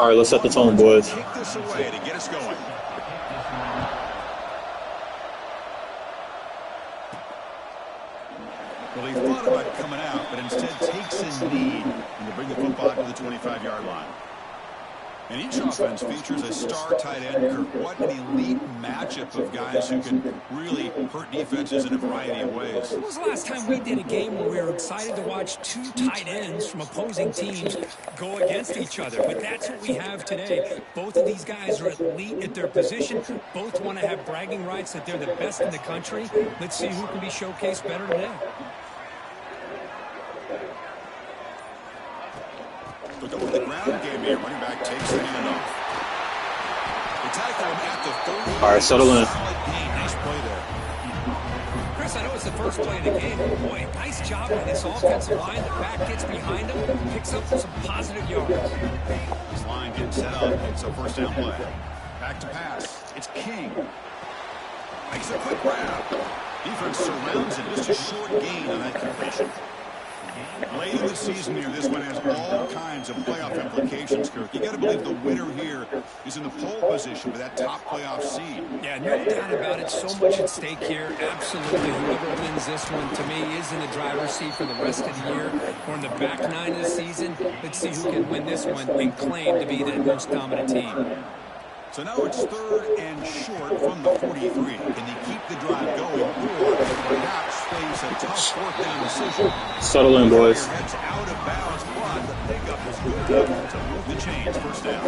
All right, let's set the tone, boys. Kick this away to get us going. Well, he thought about coming out, but instead takes a knee and to bring the football to the 25-yard line. And each offense features a star tight end, Kirk. What an elite matchup of guys who can really hurt defenses in a variety of ways. When was the last time we did a game where we were excited to watch two tight ends from opposing teams go against each other? But that's what we have today. Both of these guys are elite at their position. Both want to have bragging rights that they're the best in the country. Let's see who can be showcased better today. We'll go with the ground game here. Running back takes the handoff. They tackle him at the 30. All right, settle in. Nice play there. Chris, I know it's the first play of the game, but boy, nice job by this offensive line. The back gets behind him, picks up some positive yards. This line getting set up. It's a first down play. Back to pass. It's King. Makes a quick grab. Defense surrounds it. Just a short gain on that completion. Late in the season here, this one has all kinds of playoff implications, Kirk. You got to believe the winner here is in the pole position for that top playoff seed. Yeah, no doubt about it. So much at stake here. Absolutely. Whoever wins this one, to me, is in the driver's seat for the rest of the year. Or in the back nine of the season. Let's see who can win this one and claim to be the most dominant team. So now it's 3rd and short from the 43. Can they keep the drive going or perhaps face a tough 4th down decision? Settle in, boys. Heads out of bounds, but the pickup is good enough to move the chains. First down.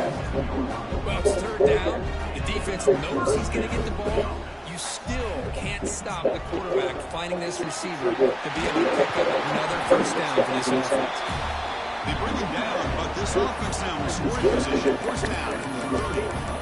Well, it's 3rd down. The defense knows he's going to get the ball. You still can't stop the quarterback finding this receiver to be able to pick up another first down for this offense. They bring him down, but this offense now in scoring position. First down in the 30.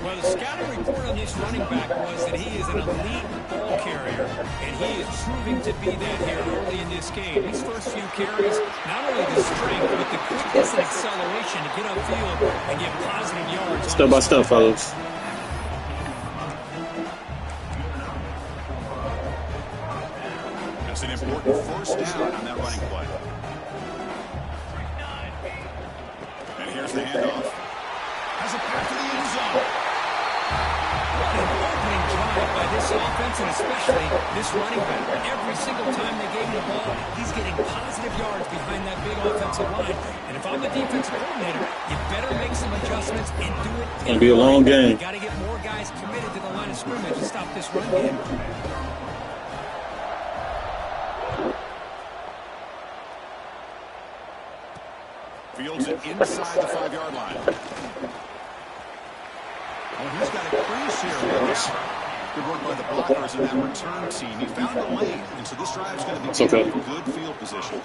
Well, the scouting report on this running back was that he is an elite ball carrier, and he is proving to be that here early in this game. These first few carries, not only the strength, but the quickness and acceleration to get upfield and get positive yards. Step by step, fellas. That's an important first down on that running play. And here's the handoff. Has a pass to the end zone. What an opening drive by this offense, and especially this running back. Every single time they gave him the ball, he's getting positive yards behind that big offensive line. And if I'm the defensive coordinator, you better make some adjustments and do it. It's going to be a long game. You got to get more guys committed to the line of scrimmage to stop this run game. Fields it inside the 5-yard line. Well, he's got a crease here. Good work by the blockers in that return team. He found a lane, and so this drive's going to be in good field position.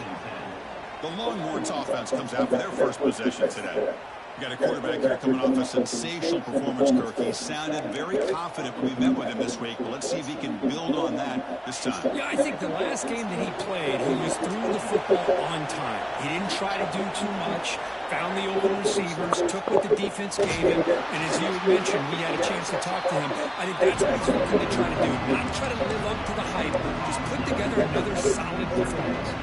The Longhorns offense comes out for their first possession today. We got a quarterback here coming off a sensational performance, Kirk. He sounded very confident when we met with him this week. But let's see if he can build on that this time. Yeah, I think the last game that he played, he was throwing the football on time. He didn't try to do too much, found the open receivers, took what the defense gave him, and as you mentioned, we had a chance to talk to him. I think that's what he's looking to try to do, not try to live up to the hype, just put together another solid performance.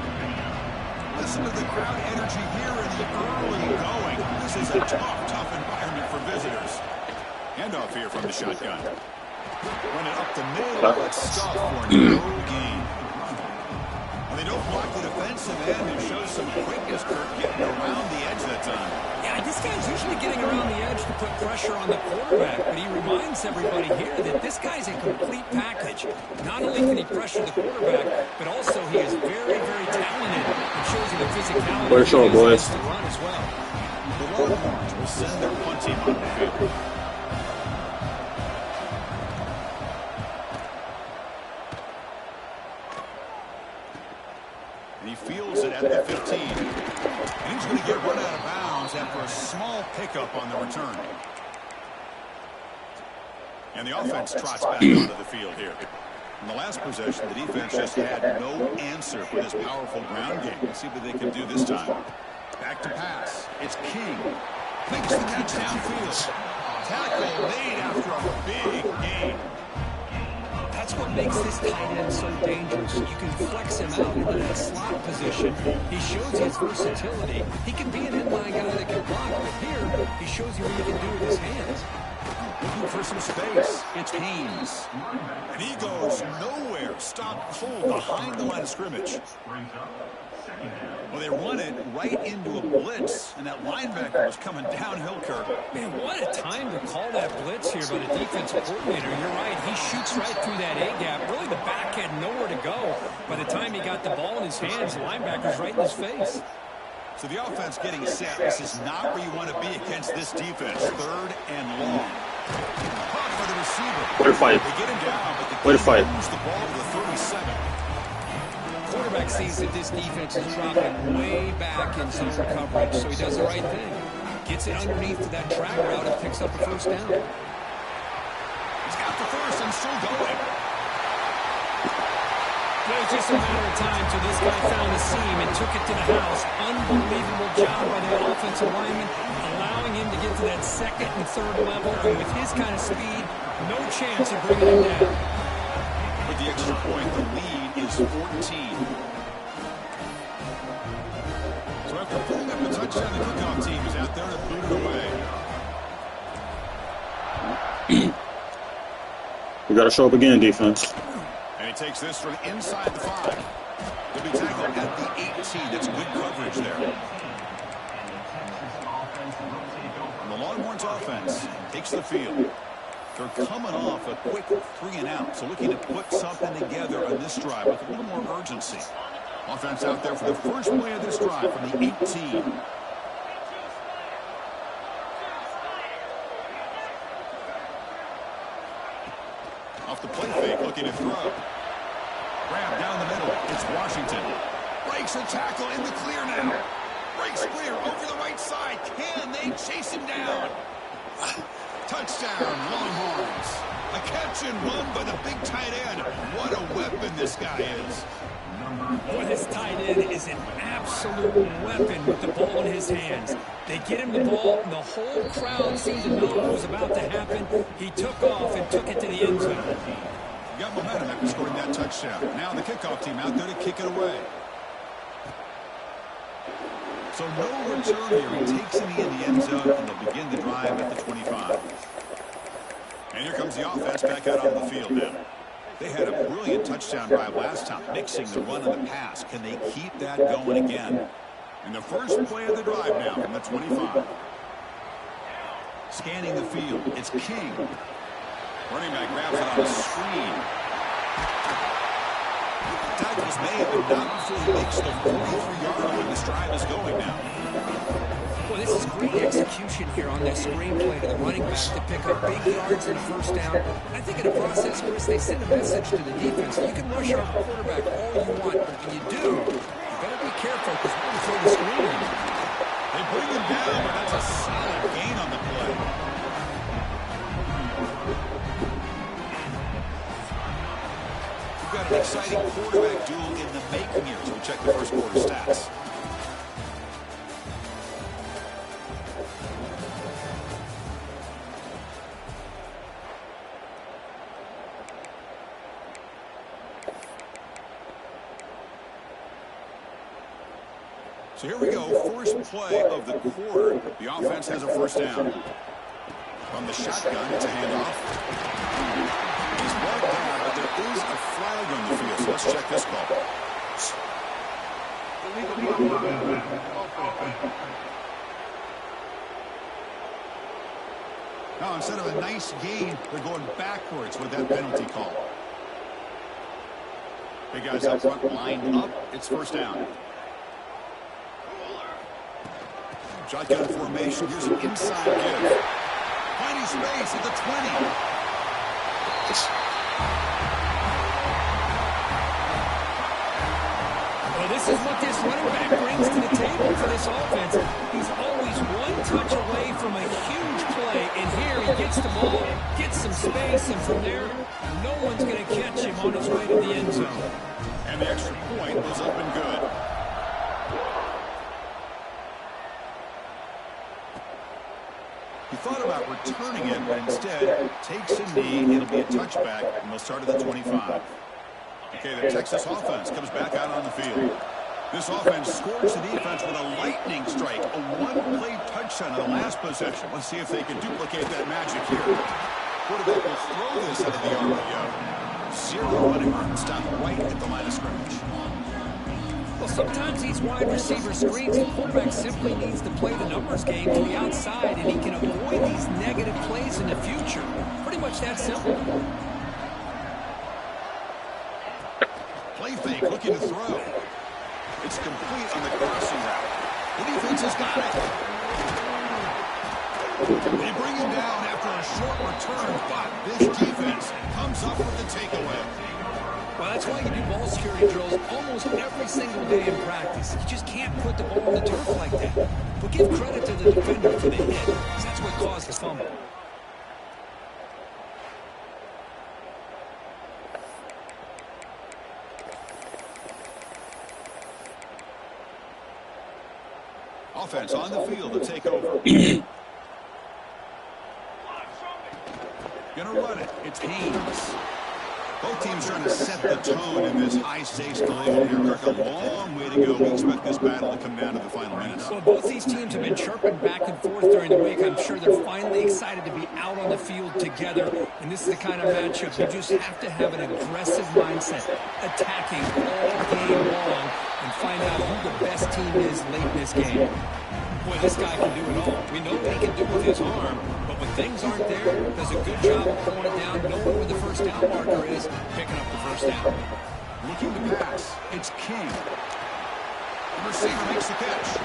Listen to the crowd energy here in the early going. This is a tough environment for visitors. Handoff here from the shotgun. Run it up the middle. It's stuffed for no gain. Well, they don't block the defensive end and show some quickness, Kirk, getting around the edge that time. Yeah, this guy's usually getting around the edge to put pressure on the quarterback, but he reminds everybody here that this guy's a complete package. Not only can he pressure the quarterback, but also he is very, very talented and shows you the physicality Very short, boys. to run as well. The Longhorns will send their punt team on the field. And he fields it at the 15. And he's going to get run out of bounds after a small pickup on the return. And the offense trots back onto the field here. In the last possession, the defense just had no answer for this powerful ground game. Let's see what they can do this time. Back to pass. It's King. Makes the catch downfield. Tackle made after a big gain. That's what makes this tight end so dangerous. You can flex him out into that slot position. He shows his versatility. He can be an inline guy that can block, but here he shows you what he can do with his hands. Looking for some space. It's Haynes. And he goes nowhere. Stopped cold behind the line of scrimmage. Well, they run it right into a blitz, and that linebacker was coming downhill, Kirk. Man, what a time to call that blitz here by the defensive coordinator. You're right. He shoots right through that A-gap. Really, the back had nowhere to go. By the time he got the ball in his hands, the linebacker's right in his face. So the offense getting set. This is not where you want to be against this defense. 3rd and long. Caught for the receiver. Way to fight. They get him down, but the Way to fight. moves the ball to the 37. Quarterback sees that this defense is dropping way back in zone coverage, so he does the right thing. Gets it underneath to that track route and picks up a first down. He's got the first and still going. It was just a matter of time till this guy found the seam and took it to the house. Unbelievable job by the offensive lineman, allowing him to get to that 2nd and 3rd level. And with his kind of speed, no chance of bringing him down. With the extra point, the lead is 14. So after pulling up the touchdown, the kickoff team is out there to boot it away. We got to show up again, defense. And he takes this from inside the 5. He'll be tackled at the 18. That's good coverage there. And the Longhorns offense takes the field. They're coming off a quick 3-and-out, so looking to put something together on this drive with a little more urgency. Offense out there for the first play of this drive from the 18. Off the play fake, looking to throw. Grab down the middle. It's Washington. Breaks a tackle in the clear now. Breaks clear over the right side. Can they chase him down? Touchdown, Longhorns. A catch and run by the big tight end. What a weapon this guy is. Boy, this tight end is an absolute weapon with the ball in his hands. They get him the ball, and the whole crowd seemed to know what was about to happen. He took off and took it to the end zone. Got momentum after scoring that touchdown. Now the kickoff team out there to kick it away. So no return here. He takes it in the end zone, and they'll begin the drive at the 25. And here comes the offense back out on the field now. They had a brilliant touchdown drive last time, mixing the run and the pass. Can they keep that going again? And the first play of the drive now from the 25. Scanning the field, it's King. Running back grabs it on a screen. Tackles made, but not before he makes the 43-yard line. This drive is going now. Well, this is great execution here on that screenplay to the running back to pick up big yards and a first down. I think in the process, Chris, they send a message to the defense. You can rush our quarterback all you want, but when you do, you better be careful because we're going to throw the screen. They bring him down, but that's a solid gain on the play. We've got an exciting quarterback duel in the making here as we check the first quarter stats. So here we go, first play of the quarter. The offense has a first down. From the shotgun, it's a handoff. He's brought down, but there is a flag on the field, so let's check this call. Now, instead of a nice gain, they're going backwards with that penalty call. Big guys up front lined up. It's first down. Shotgun formation. Here's an inside give. Finding space at the 20. Well, this is what this running back brings to the table for this offense. He's always one touch away from a huge play, and here he gets the ball, gets some space, and from there, no one's going to catch him on his way to the end zone. And the extra point was up and good. He thought about returning it, but instead takes a knee. It'll be a touchback, and they'll start at the 25. Okay, the Texas offense comes back out on the field. This offense scorched the defense with a lightning strike, a one-play touchdown on the last possession. Let's see if they can duplicate that magic here. Quarterback will throw this out of the RPO. Zero running room, stopped right at the line of scrimmage. Well, sometimes these wide receiver screens, the quarterback simply needs to play the numbers game to the outside, and he can avoid these negative plays in the future. Pretty much that simple. Play fake, looking to throw. It's complete on the crossing route. The defense has got it. They bring him down after a short return, but this defense comes up with the takeaway. Well, that's why you do ball security drills almost every single day in practice. You just can't put the ball on the turf like that. But give credit to the defender for the hit, because that's what caused the fumble. Offense on the field to take over. Gonna run it. It's Haynes. Both teams trying to set the tone in this high-stakes collision here. Kirk, a long way to go. We expect this battle to come down to the final minutes. Well, both these teams have been chirping back and forth during the week. I'm sure they're finally excited to be out on the field together. And this is the kind of matchup you just have to have an aggressive mindset, attacking all game long, and find out who the best team is late in this game. Boy, this guy can do it all. We know what he can do with his arm, but when things aren't there, does a good job of pulling it down, knowing where the first down marker is, picking up the first down. Looking to pass. It's King. The receiver makes the catch.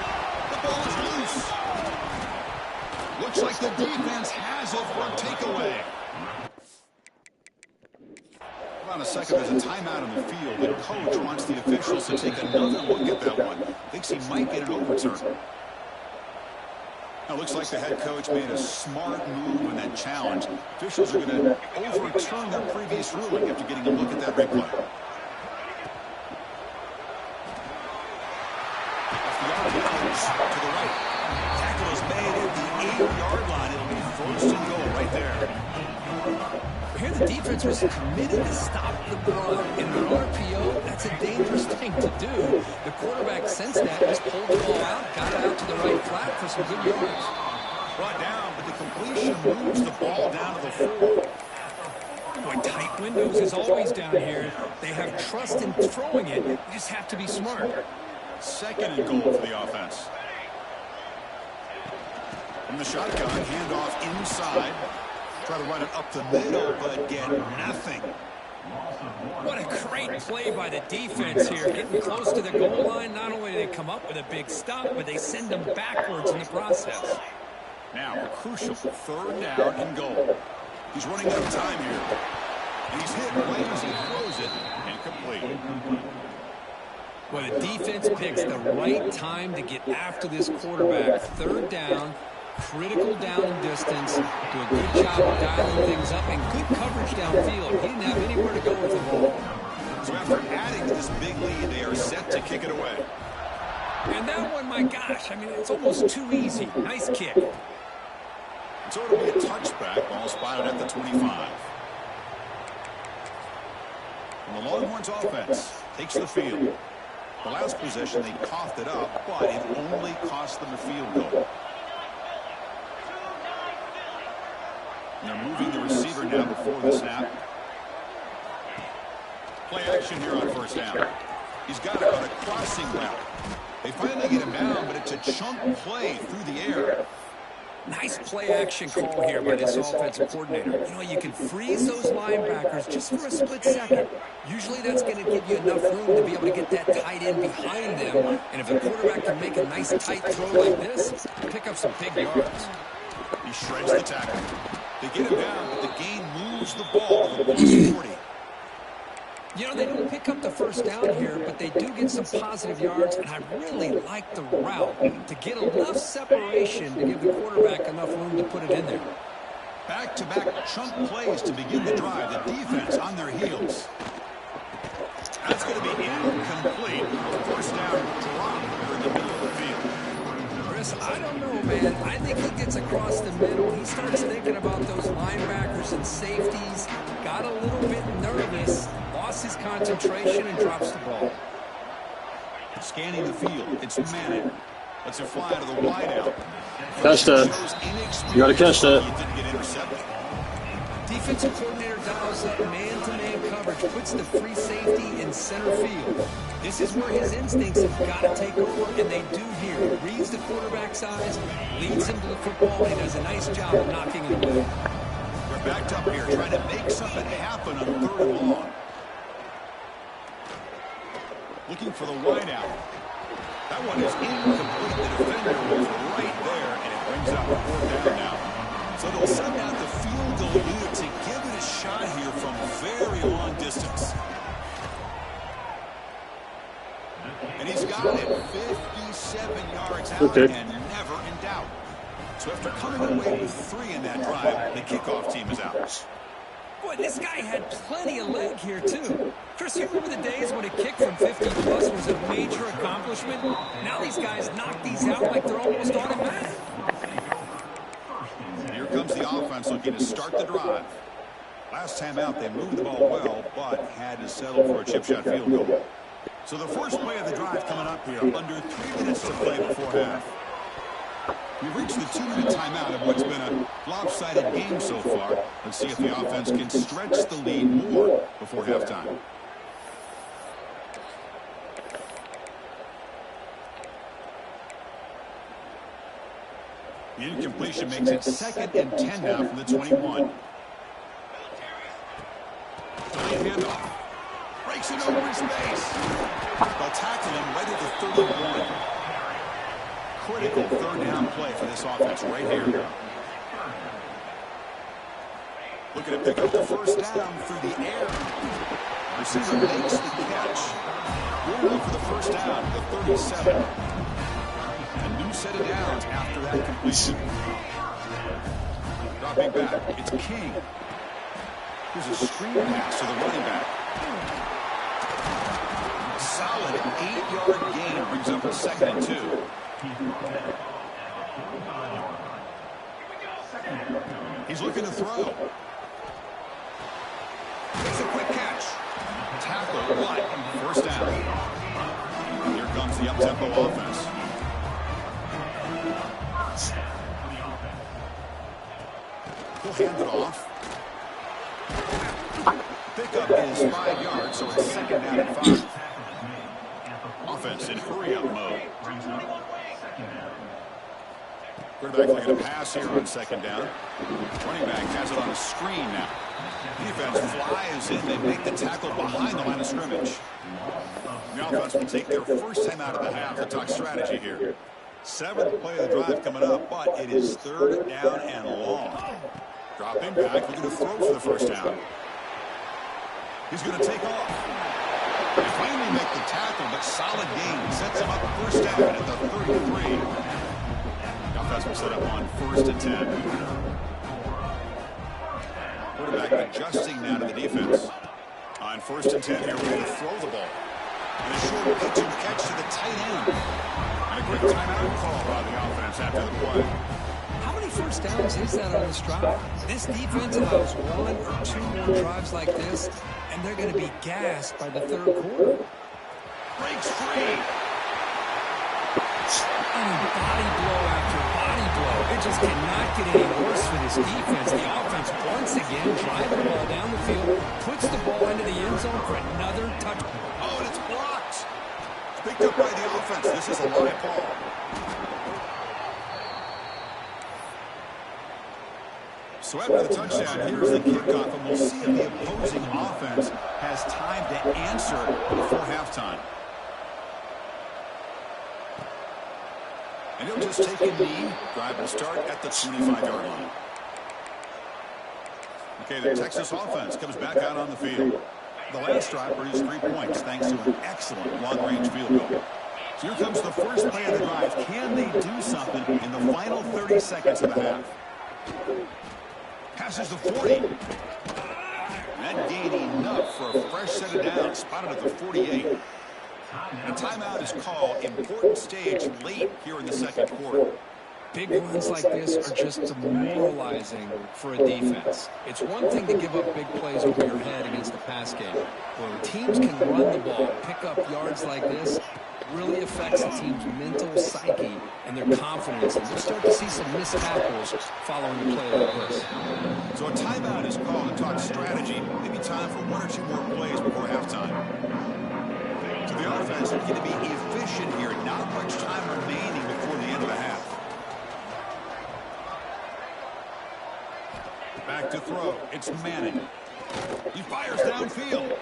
The ball is loose. Looks like the defense has it for a takeaway. Hold on a second. There's a timeout on the field. The coach wants the officials to take another look at that one. Thinks he might get an overturn. Now, looks like the head coach made a smart move in that challenge. Officials are going to overturn their previous ruling after getting a look at that replay. Off the RPOs to the right. Tackle is made at the 8-yard line. It'll be first and goal right there. Here the defense was committed to stop the run. In their RPO, that's a dangerous thing to do. The quarterback sensed that, just pulled the ball out, got it out to the right flat for some good yards. Brought down, but the completion moves the ball down to the 4. Boy, tight windows is always down here. They have trust in throwing it. You just have to be smart. Second and goal for the offense. From the shotgun, handoff inside. Try to run it up the middle, but get nothing. What a great play by the defense here. Getting close to the goal line, not only do they come up with a big stop, but they send them backwards in the process. Now, a crucial third down and goal. He's running out of time here. And he's hit right as he throws it. Incomplete. Well, the defense picks the right time to get after this quarterback. Third down. Critical down and distance, do a good job of dialing things up, and good coverage downfield. He didn't have anywhere to go with the ball. So after adding to this big lead, they are set to kick it away. And that one, my gosh, I mean, it's almost too easy. Nice kick. So it'll be a touchback, ball spotted at the 25. And the Longhorns offense takes the field. The last possession, they coughed it up, but it only cost them a field goal. They're moving the receiver now before the snap. Play action here on first down. He's got it on a crossing route. They finally get him down, but it's a chunk play through the air. Nice play action call here by this offensive coordinator. You know, you can freeze those linebackers just for a split second. Usually that's going to give you enough room to be able to get that tight end behind them. And if the quarterback can make a nice tight throw like this, pick up some big yards. He shreds the tackle. They get him down, but the gain moves the ball to the 40. You know, they don't pick up the first down here, but they do get some positive yards, and I really like the route to get enough separation to give the quarterback enough room to put it in there. Back-to-back chunk plays to begin the drive. The defense on their heels. That's going to be incomplete. First down drop in the middle of the field. Chris, I don't know, man. I think he gets across the middle. He starts thinking about those linebackers and safeties. Got a little bit nervous, lost his concentration, and drops the ball. Scanning the field, it's Manning. Lets it fly to the wideout. Catch that. You got to catch that. He didn't get intercepted. Defensive coordinator dials up man-to-man coverage, puts the free safety in center field. This is where his instincts have got to take over, and they do here. Reads the quarterback's eyes, leads him to the football, and he does a nice job of knocking it away. We're backed up here trying to make something happen on 3rd and long. Looking for the wideout. That one is incomplete. The defender was right there, and it brings out 4th down now. So they'll send out the field goal unit to give it a shot here from very long distance. And he's got it 57 yards out and never in doubt. So after coming away with 3 in that drive, the kickoff team is out. Boy, this guy had plenty of leg here, too. Chris, you remember the days when a kick from 50-plus was a major accomplishment? Now these guys knock these out like they're almost automatic. Here comes the offense looking to start the drive. Last time out, they moved the ball well, but had to settle for a chip shot field goal. So the first play of the drive coming up here, under 3 minutes to play before half. We've reached the 2-minute timeout of what's been a lopsided game so far. Let's see if the offense can stretch the lead more before halftime. The incompletion makes it 2nd and 10 now from the 21. Handoff. Breaks it over his face. They'll tackle him right at the 31. Critical 3rd down play for this offense right here. Looking to pick up the first down through the air. Receiver makes the catch. Going up for the first down at the 37. A new set of downs after that completion. Dropping back, it's King. Here's a screen pass to the running back. Solid 8-yard gain brings up a 2nd and 2. He's looking to throw. Makes a quick catch. Tackle, but first down. Here comes the up-tempo offense. He'll hand it off. Pickup is 5 yards, so it's 2nd down and 5. Offense in hurry-up mode. Quarterback looking to pass here on 2nd down. Running back has it on a screen now. Defense flies in. They make the tackle behind the line of scrimmage. The offense will take their first time out of the half to talk strategy here. 7th play of the drive coming up, but it is 3rd down and long. Dropping back, looking to throw for the first down. He's going to take off. They finally make the tackle, but solid gain. Sets him up first down at the 33. The offense will set up on 1st and 10. Quarterback adjusting now to the defense. On 1st and 10 here, we're going to throw the ball. And a short pitch and catch to the tight end. And a great timeout call by the offense after the play. How many first downs is that on this drive? This defense allows 1 or 2 more drives like this, and they're going to be gassed by the 3rd quarter. Breaks free. Body blow after body blow. It just cannot get any worse for this defense. The offense once again driving the ball down the field, puts the ball into the end zone for another touch. Oh, and it's blocked. Picked up by the offense. This is a live ball. So after the touchdown, here's the kickoff, and we'll see if the opposing offense has time to answer before halftime. And he'll just take a knee. Drive will start at the 25-yard line. Okay, the Texas offense comes back out on the field. The last drive produced 3 points thanks to an excellent long-range field goal. So here comes the first play of the drive. Can they do something in the final 30 seconds of the half? Passes the 40. That gained enough for a fresh set of downs. Spotted at the 48. And a timeout is called. Important stage late here in the second quarter. Big runs like this are just demoralizing for a defense. It's one thing to give up big plays over your head against the pass game. When teams can run the ball, pick up yards like this, it really affects the team's mental psyche and their confidence. And you'll start to see some missed tackles following a play like this. So a timeout is called to talk strategy. Maybe time for one or two more plays before halftime. So the offense looking to be efficient here. Not much time remaining before the end of the half. Back to throw. It's Manning. He fires downfield.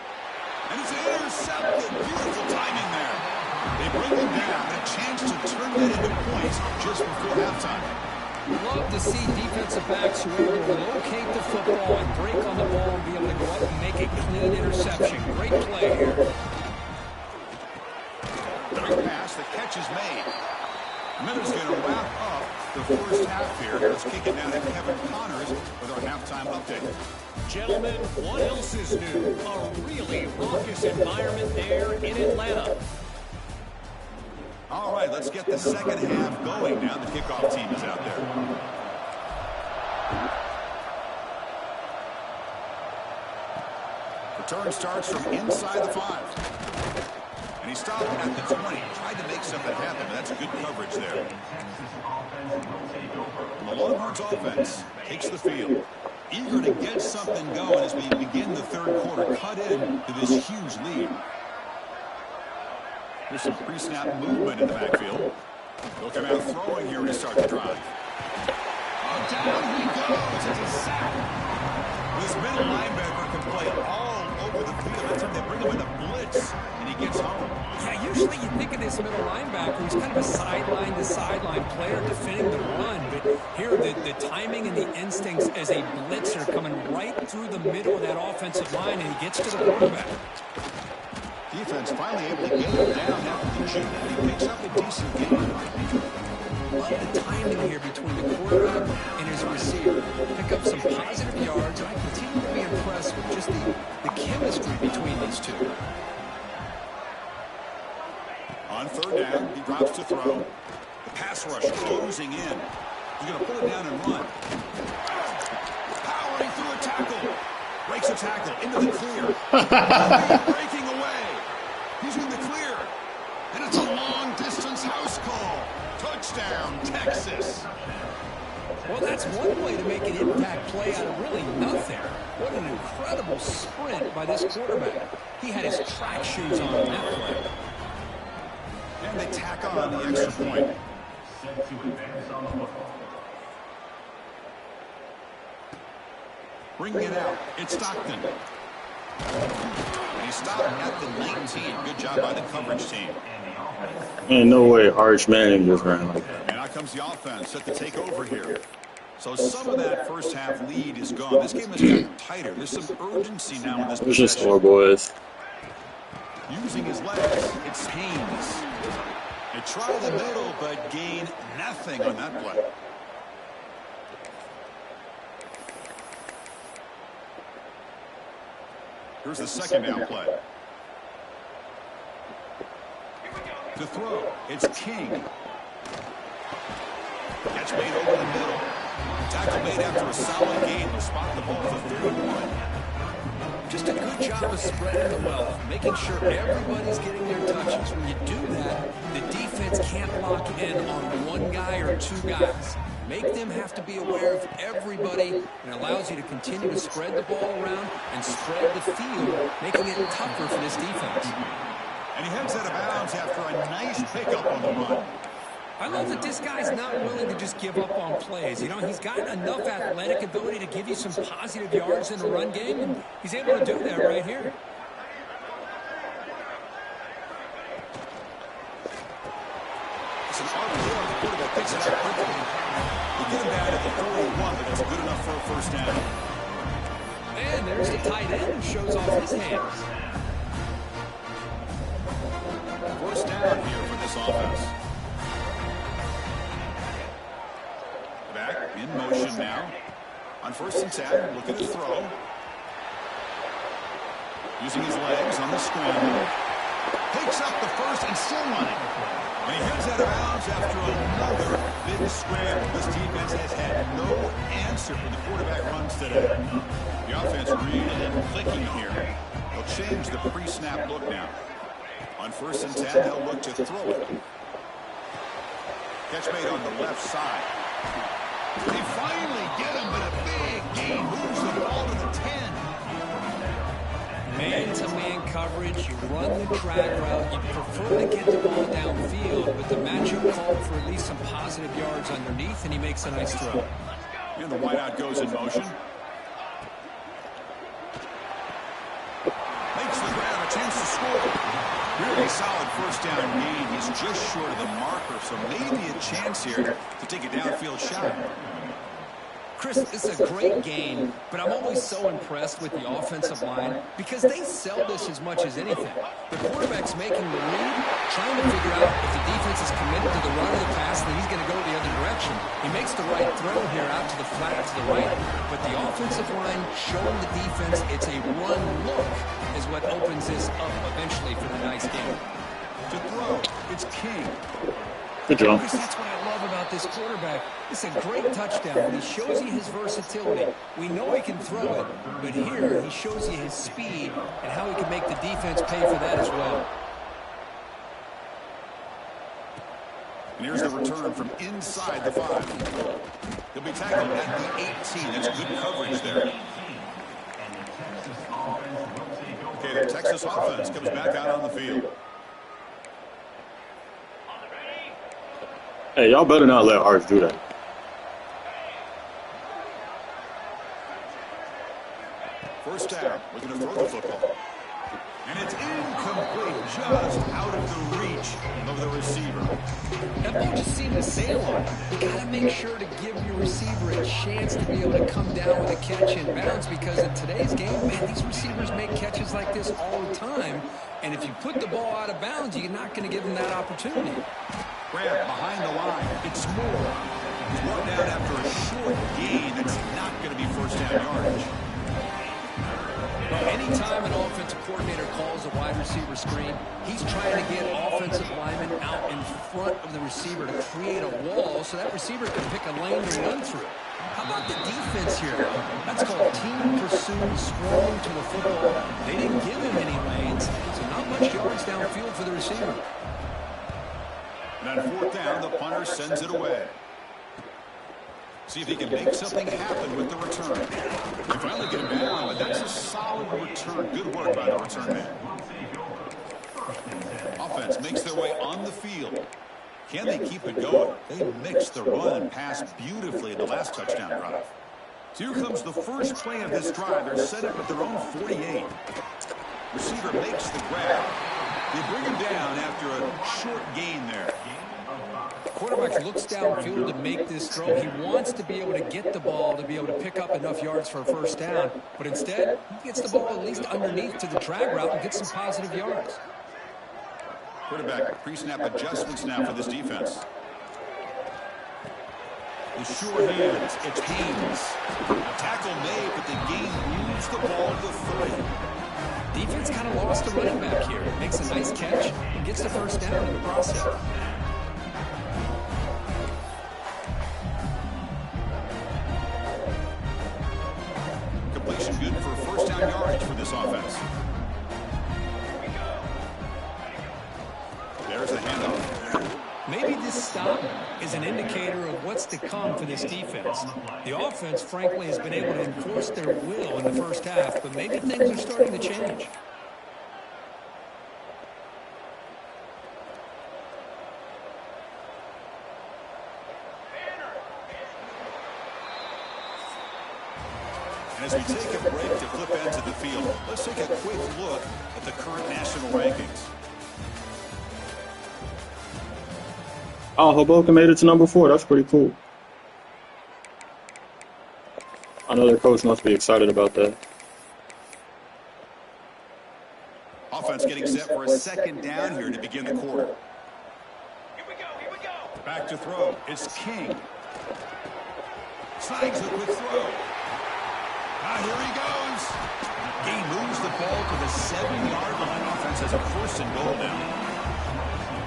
And it's intercepted. Beautiful timing there. They bring him down. A chance to turn that into points just before halftime. Love to see defensive backs who are able to locate the football and break on the ball and be able to go up and make a clean interception. Great play here. Quick pass. The catch is made. Miller's going to wrap up the first half here. Let's kick it down to Kevin Connors with our halftime update. Gentlemen, what else is new? A really raucous environment there in Atlanta. All right, let's get the second half going now. The kickoff team is out there. Return starts from inside the 5. And he stopped at the 20. Tried to make something happen, but that's good coverage there. And the Longhorns offense takes the field. Eager to get something going as we begin the third quarter. Cut in to this huge lead. There's some pre-snap movement in the backfield. They'll come out throwing here to start the drive. Oh, down he goes. It's a sack. This middle linebacker can play all over the field. Every time they bring him in a blitz, and he gets home. Yeah, usually you think of this middle linebacker who's kind of a sideline-to-sideline player defending the run. But here, the timing and the instincts as a blitzer coming right through the middle of that offensive line, and he gets to the quarterback. Defense finally able to get him down after the juke, and he picks up a decent gain. Love the timing here between the quarterback and his receiver. Pick up some positive yards, and I continue to be impressed with just the chemistry between these two. On third down, he drops to throw. The pass rush closing in. He's going to pull it down and run. Powering through a tackle. Breaks a tackle into the clear. Breaking away. He's in the clear. And it's a long-distance house call. Touchdown, Texas. Well, that's one way to make an impact play out of really nothing. What an incredible sprint by this quarterback. He had his track shoes on that play. And they tack on the extra point. Bringing it out. It's Stockton. And he stopped at the 19. Good job by the coverage team. Ain't no way Arch Manning just ran like that. And out comes the offense set to take over here. So some of that first half lead is gone. This game has gotten tighter. There's some urgency now in this Let's just possession. score, boys. Using his legs, it's Haynes. They try the middle, but gain nothing on that play. Here's the second down play. To throw, it's King. Catch made over the middle. Tackle made after a solid gain. They'll spot the ball for 31. Just a good job of spreading the wealth, making sure everybody's getting their touches. When you do that, the defense can't lock in on one guy or two guys. Make them have to be aware of everybody, and allows you to continue to spread the ball around and spread the field, making it tougher for this defense. And he heads out of bounds after a nice pickup on the run. I love that this guy's not willing to just give up on plays. You know, he's got enough athletic ability to give you some positive yards in the run game, and he's able to do that right here. It's an RPO. The quarterback picks it up quickly. They get him down at the 41, but that's good enough for a first down. And there's the tight end who shows off his hands. First down here for this offense. Back in motion now. On first and 10, looking to throw. Using his legs on the scramble. He Picks up the first and still running. And he heads out of bounds after another big scramble. This defense has had no answer for the quarterback runs today. The offense really clicking here. They'll change the pre-snap look now. On 1st and 10, they'll look to throw it. Catch made on the left side. They finally get him, but a big gain moves the ball to the 10. Man-to-man coverage, you run the drag route, you prefer to get the ball downfield, but the matchup called for at least some positive yards underneath, and he makes a nice throw. And the wideout goes in motion. Makes the grab, a chance to score. Really solid first down gain. He's just short of the marker, so maybe a chance here to take a downfield shot. Chris, this is a great game, but I'm always so impressed with the offensive line because they sell this as much as anything. The quarterback's making the read, trying to figure out if the defense is committed to the run or the pass, then he's going to go the other direction. He makes the right throw here out to the flat to the right, but the offensive line showing the defense it's a run look is what opens this up eventually for the nice game. To throw, it's King. Good job. Chris, that's what I love about this quarterback. It's a great touchdown. He shows you his versatility. We know he can throw it, but here he shows you his speed and how he can make the defense pay for that as well. And here's the return from inside the 5. He'll be tackled at the 18. That's good coverage there. Okay, the Texas offense comes back out on the field. Hey, y'all better not let Arch do that. First down, we're going to throw the football. And it's incomplete, just out of the reach of the receiver. That ball just seemed to sail on. You got to make sure to give your receiver a chance to be able to come down with a catch in bounds because in today's game, man, these receivers make catches like this all the time. And if you put the ball out of bounds, you're not going to give them that opportunity. Grab behind the line. It's Moore. He's brought down after a short gain. That's not going to be first down yardage. Well, anytime an offensive coordinator calls a wide receiver screen, he's trying to get offensive linemen out in front of the receiver to create a wall so that receiver can pick a lane to run through. How about the defense here? That's called team pursuit, strong to the football. They didn't give him any lanes, so not much yards downfield for the receiver. And on 4th down, the punter sends it away. See if he can make something happen with the return. They finally get him down, but that's a solid return. Good work by the return man. Offense makes their way on the field. Can they keep it going? They mix the run and pass beautifully in the last touchdown drive. So here comes the first play of this drive. They're set up at their own 48. Receiver makes the grab. They bring him down after a short gain there. Quarterback looks downfield to make this throw. He wants to be able to get the ball to be able to pick up enough yards for a first down. But instead, he gets the ball at least underneath to the drag route and gets some positive yards. Quarterback pre-snap adjustments now for this defense. The sure hands. It's Haynes. A tackle made, but the gain moves the ball to 3. Defense kind of lost the running back here. Makes a nice catch and gets the first down in the process. Completion good for first down yardage for this offense. There's the handoff. Maybe this stop is an indicator of what's to come for this defense. The offense, frankly, has been able to enforce their will in the first half, but maybe things are starting to change. And as we take a break to flip into the field, let's take a quick look at the current national rankings. Oh, Hoboken made it to number 4. That's pretty cool. I know their coach must be excited about that. Offense getting set for a second down here to begin the quarter. Here we go. Back to throw. It's King. Snags a quick throw. Here he goes. He moves the ball to the 7-yard line. Offense has a 1st and goal now.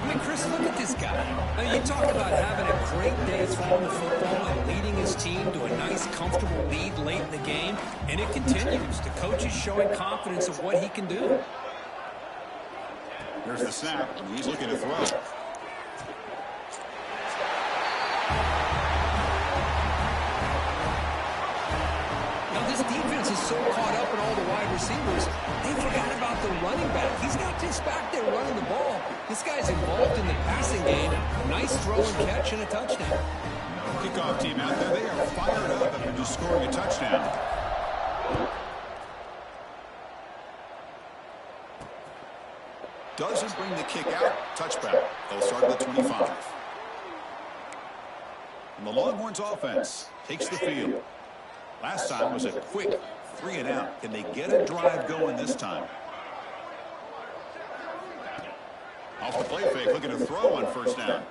I mean, Chris, look at this guy. I mean, you talk about having a great day throwing the football and leading his team to a nice, comfortable lead late in the game, and it continues. The coach is showing confidence of what he can do. There's the snap, and he's looking to throw. Now, this defense is so caught up in all the wide receivers, they forgot about the running back. He's not just back there running the ball. This guy's involved in the passing game. Nice throw and catch and a touchdown. Kickoff team out there, they are fired up after just scoring a touchdown. Doesn't bring the kick out. Touchback. They'll start at the 25. And the Longhorns offense takes the field. Last time was a quick 3-and-out. Can they get a drive going this time? Off the play fake, looking to throw on 1st down.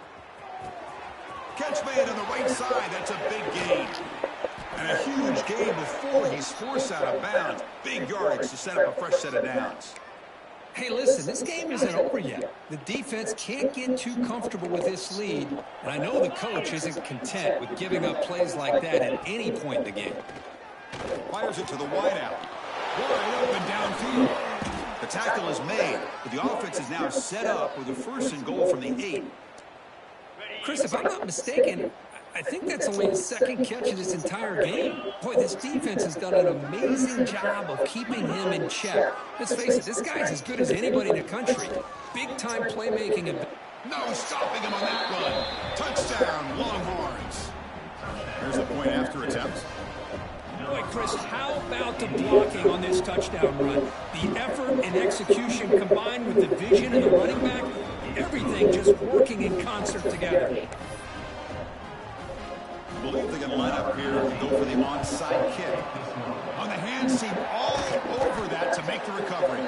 Catch made on the right side. That's a big gain. And a huge gain before he's forced out of bounds. Big yardage to set up a fresh set of downs. Hey, listen, this game isn't over yet. The defense can't get too comfortable with this lead, and I know the coach isn't content with giving up plays like that at any point in the game. Fires it to the wideout. Wide open downfield. The tackle is made, but the offense is now set up with a 1st and goal from the 8. Chris, if I'm not mistaken, I think that's only his 2nd catch of this entire game. Boy, this defense has done an amazing job of keeping him in check. Let's face it, this guy's as good as anybody in the country. Big-time playmaking. No stopping him on that run. Touchdown, Longhorns. Here's the point after attempt. Boy, Chris, how about the blocking on this touchdown run? The effort and execution combined with the vision of the running back, everything just working in concert together. I believe they're going to line up here and go for the onside kick. On the hand seam, all over that to make the recovery.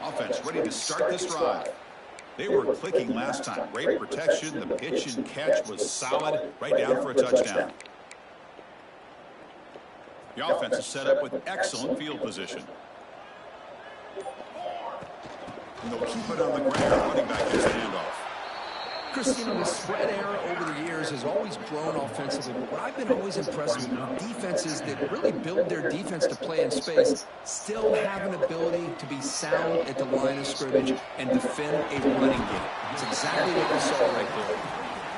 Offense ready to start this drive. They were clicking last time. Great protection. The pitch and catch was solid. Right down for a touchdown. The offense is set up with excellent field position. And they'll keep it on the ground. Running back gets the handoff. Chris, you know, the spread era over the years has always grown offensively. But what I've been always impressed with defenses that really build their defense to play in space still have an ability to be sound at the line of scrimmage and defend a running game. It's exactly what we saw right there.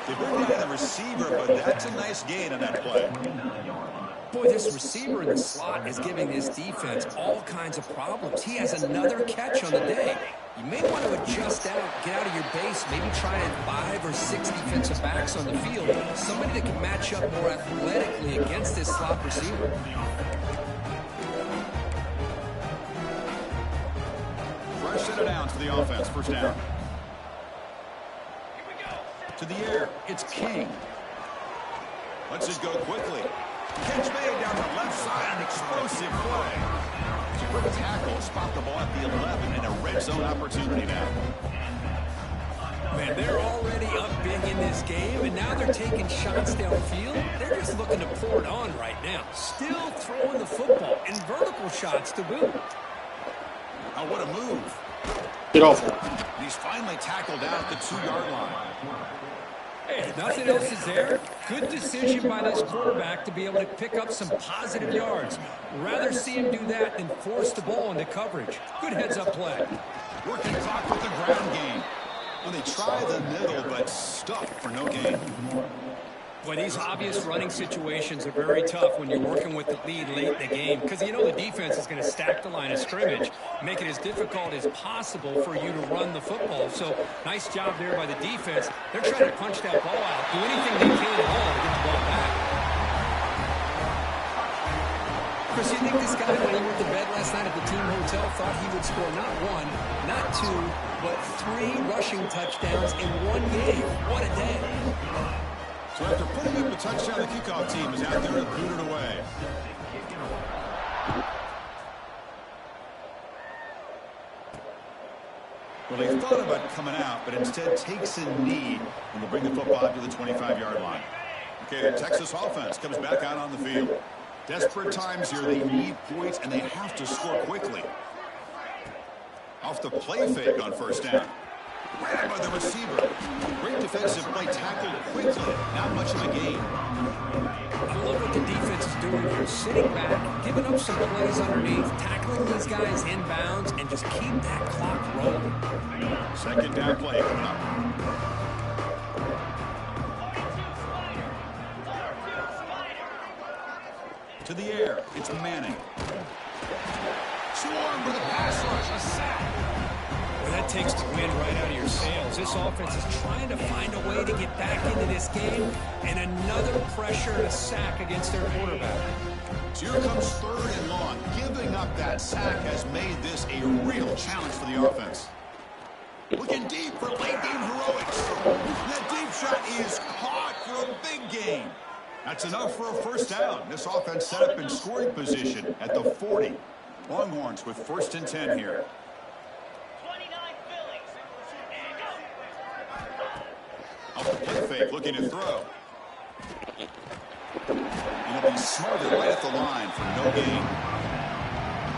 They bring down the receiver, but that's a nice gain on that play. Boy, this receiver in the slot is giving this defense all kinds of problems. He has another catch on the day. You may want to adjust out, get out of your base, maybe try and 5 or 6 defensive backs on the field. Somebody that can match up more athletically against this slot receiver. Fresh set of downs for the offense. 1st down. To the air, it's King. Let's just go quickly. Catch made down the left side, an explosive play. It's a quick tackle, spot the ball at the 11, and a red zone opportunity now. Man, they're already up big in this game, and now they're taking shots downfield. They're just looking to pour it on right now. Still throwing the football, and vertical shots to boot. Oh, what a move. Get off. And he's finally tackled out at the 2-yard line. Hey, nothing else is there. Good decision by this quarterback to be able to pick up some positive yards. Rather see him do that than force the ball into coverage. Good heads-up play. Working clock with the ground game. Well, they try the middle, but stuck for no gain. Boy, these obvious running situations are very tough when you're working with the lead late in the game because you know the defense is going to stack the line of scrimmage, make it as difficult as possible for you to run the football. So, nice job there by the defense. They're trying to punch that ball out, do anything they can at all to get the ball back. Chris, you think this guy, when he went to bed last night at the team hotel, thought he would score not 1, not 2, but 3 rushing touchdowns in one game? What a day. So after putting up a touchdown, the kickoff team is out there to boot it away. Well, he thought about coming out, but instead takes a knee and will bring the football to the 25-yard line. Okay, the Texas offense comes back out on the field. Desperate times here. They need points, and they have to score quickly. Off the play fake on first down. Ran by the receiver. Great defensive play, tackled quickly. Not much of a gain. I love what the defense is doing here. Sitting back, giving up some plays underneath, tackling these guys inbounds, and just keep that clock rolling. Second down play coming up. To the air, it's Manning. Swarm with a pass rush, a sack. Well, that takes the wind right out of your sails. This offense is trying to find a way to get back into this game, and another pressure and a sack against their quarterback. So here comes third and long. Giving up that sack has made this a real challenge for the offense. Looking deep for late game heroics. That deep shot is caught for a big gain. That's enough for a first down. This offense set up in scoring position at the 40. Longhorns with 1st and 10 here. 29 Phillies. Off the play fake, looking to throw. He'll be smothered right at the line for no gain.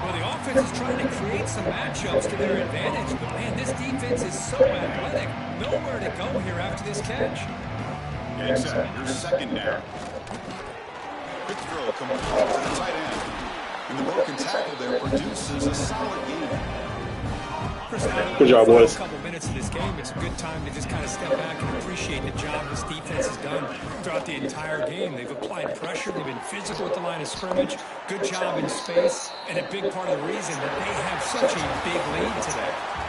Well, the offense is trying to create some matchups to their advantage, but man, this defense is so athletic. Nowhere to go here after this catch. Getting set, here's second down. Quick throw complete to the tight end. And the broken tackle there produces a solid gain. Good job, boys. A couple minutes of this game, it's a good time to just kind of step back and appreciate the job this defense has done throughout the entire game. They've applied pressure. They've been physical at the line of scrimmage. Good job in space, and a big part of the reason that they have such a big lead today.